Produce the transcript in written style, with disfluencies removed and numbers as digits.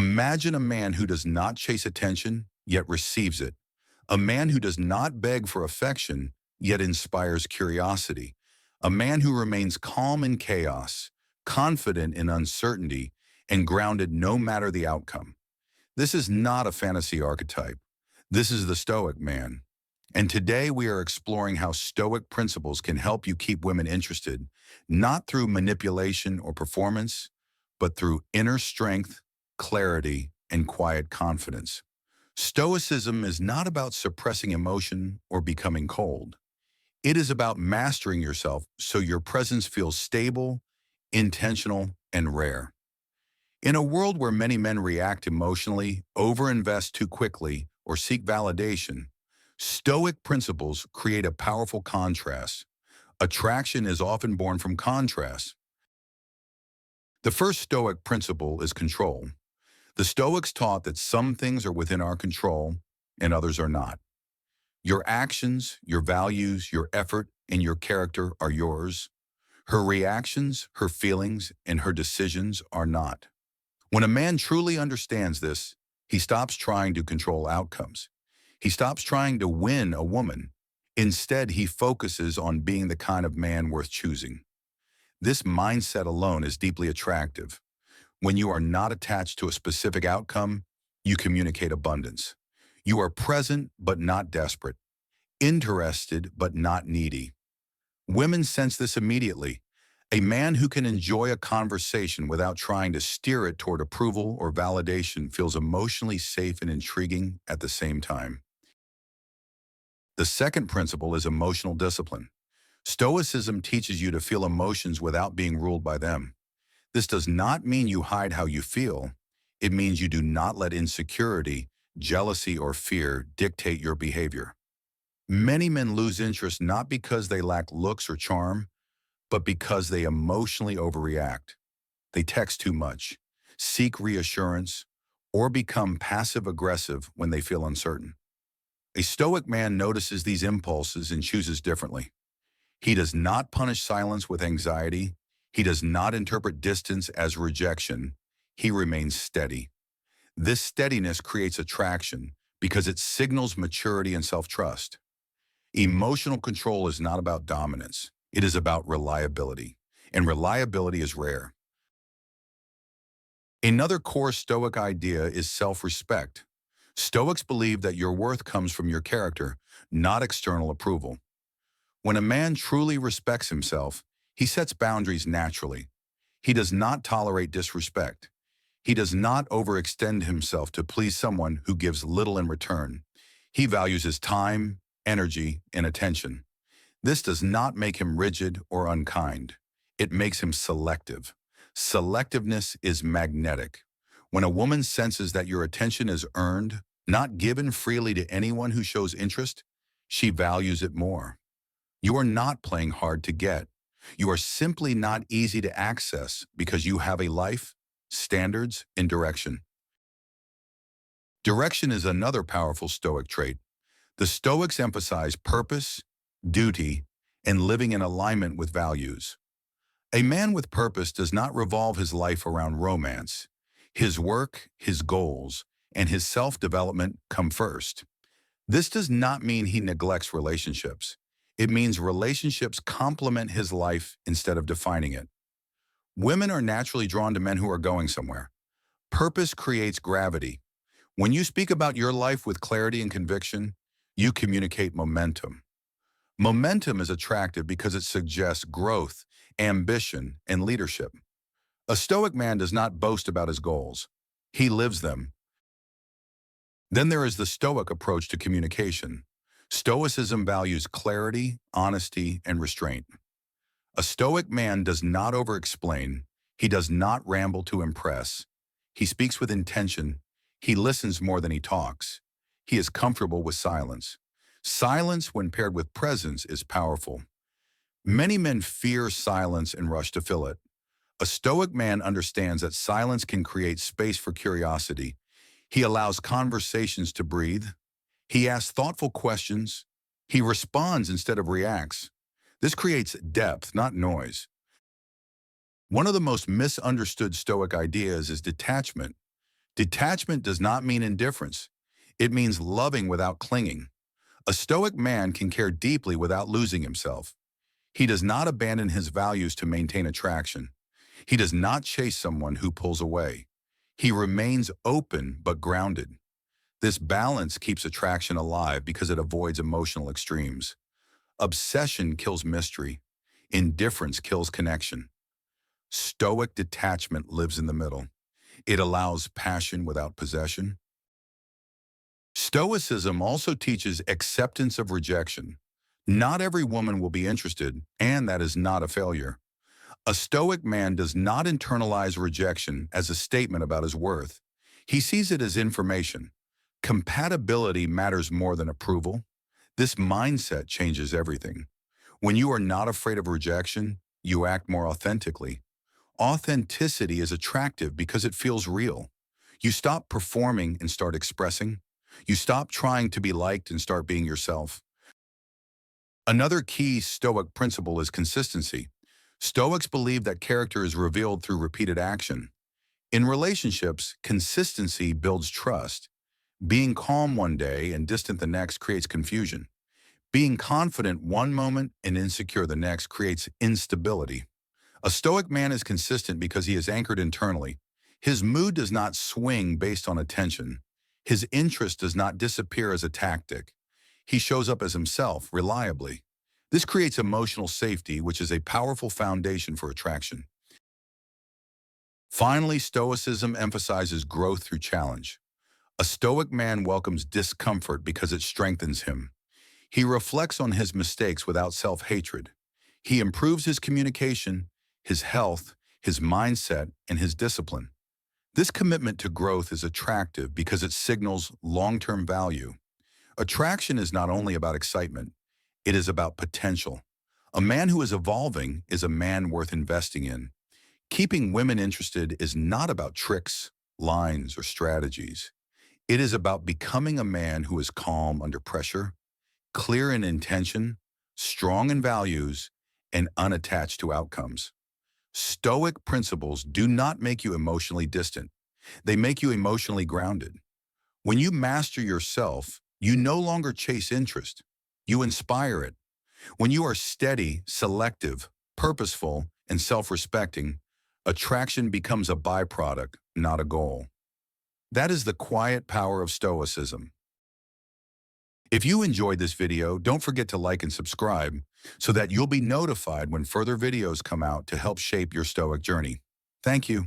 Imagine a man who does not chase attention, yet receives it. A man who does not beg for affection, yet inspires curiosity. A man who remains calm in chaos, confident in uncertainty, and grounded no matter the outcome. This is not a fantasy archetype. This is the Stoic man. And today we are exploring how Stoic principles can help you keep women interested, not through manipulation or performance, but through inner strength, clarity, and quiet confidence. Stoicism is not about suppressing emotion or becoming cold. It is about mastering yourself so your presence feels stable, intentional, and rare. In a world where many men react emotionally, overinvest too quickly, or seek validation, Stoic principles create a powerful contrast. Attraction is often born from contrast. The first Stoic principle is control. The Stoics taught that some things are within our control and others are not. Your actions, your values, your effort, and your character are yours. Her reactions, her feelings, and her decisions are not. When a man truly understands this, he stops trying to control outcomes. He stops trying to win a woman. Instead, he focuses on being the kind of man worth choosing. This mindset alone is deeply attractive. When you are not attached to a specific outcome, you communicate abundance. You are present but not desperate, interested but not needy. Women sense this immediately. A man who can enjoy a conversation without trying to steer it toward approval or validation feels emotionally safe and intriguing at the same time. The second principle is emotional discipline. Stoicism teaches you to feel emotions without being ruled by them. This does not mean you hide how you feel. It means you do not let insecurity, jealousy, or fear dictate your behavior. Many men lose interest not because they lack looks or charm, but because they emotionally overreact. They text too much, seek reassurance, or become passive-aggressive when they feel uncertain. A Stoic man notices these impulses and chooses differently. He does not punish silence with anxiety. He does not interpret distance as rejection. He remains steady. This steadiness creates attraction because it signals maturity and self-trust. Emotional control is not about dominance. It is about reliability, and reliability is rare. Another core Stoic idea is self-respect. Stoics believe that your worth comes from your character, not external approval. When a man truly respects himself, he sets boundaries naturally. He does not tolerate disrespect. He does not overextend himself to please someone who gives little in return. He values his time, energy, and attention. This does not make him rigid or unkind. It makes him selective. Selectiveness is magnetic. When a woman senses that your attention is earned, not given freely to anyone who shows interest, she values it more. You are not playing hard to get. You are simply not easy to access because you have a life, standards, and direction. Direction is another powerful Stoic trait. The Stoics emphasize purpose, duty, and living in alignment with values. A man with purpose does not revolve his life around romance. His work, his goals, and his self-development come first. This does not mean he neglects relationships. It means relationships complement his life instead of defining it. Women are naturally drawn to men who are going somewhere. Purpose creates gravity. When you speak about your life with clarity and conviction, you communicate momentum. Momentum is attractive because it suggests growth, ambition, and leadership. A Stoic man does not boast about his goals. He lives them. Then there is the Stoic approach to communication. Stoicism values clarity, honesty, and restraint. A Stoic man does not over-explain. He does not ramble to impress. He speaks with intention. He listens more than he talks. He is comfortable with silence. Silence, when paired with presence, is powerful. Many men fear silence and rush to fill it. A Stoic man understands that silence can create space for curiosity. He allows conversations to breathe. He asks thoughtful questions. He responds instead of reacts. This creates depth, not noise. One of the most misunderstood Stoic ideas is detachment. Detachment does not mean indifference. It means loving without clinging. A Stoic man can care deeply without losing himself. He does not abandon his values to maintain attraction. He does not chase someone who pulls away. He remains open but grounded. This balance keeps attraction alive because it avoids emotional extremes. Obsession kills mystery. Indifference kills connection. Stoic detachment lives in the middle. It allows passion without possession. Stoicism also teaches acceptance of rejection. Not every woman will be interested, and that is not a failure. A Stoic man does not internalize rejection as a statement about his worth. He sees it as information. Compatibility matters more than approval. This mindset changes everything. When you are not afraid of rejection, you act more authentically. Authenticity is attractive because it feels real. You stop performing and start expressing. You stop trying to be liked and start being yourself. Another key Stoic principle is consistency. Stoics believe that character is revealed through repeated action. In relationships, consistency builds trust. Being calm one day and distant the next creates confusion. Being confident one moment and insecure the next creates instability. A Stoic man is consistent because he is anchored internally. His mood does not swing based on attention. His interest does not disappear as a tactic. He shows up as himself, reliably. This creates emotional safety, which is a powerful foundation for attraction. Finally, Stoicism emphasizes growth through challenge. A Stoic man welcomes discomfort because it strengthens him. He reflects on his mistakes without self-hatred. He improves his communication, his health, his mindset, and his discipline. This commitment to growth is attractive because it signals long-term value. Attraction is not only about excitement, it is about potential. A man who is evolving is a man worth investing in. Keeping women interested is not about tricks, lines, or strategies. It is about becoming a man who is calm under pressure, clear in intention, strong in values, and unattached to outcomes. Stoic principles do not make you emotionally distant. They make you emotionally grounded. When you master yourself, you no longer chase interest. You inspire it. When you are steady, selective, purposeful, and self-respecting, attraction becomes a byproduct, not a goal. That is the quiet power of Stoicism. If you enjoyed this video, don't forget to like and subscribe so that you'll be notified when further videos come out to help shape your Stoic journey. Thank you.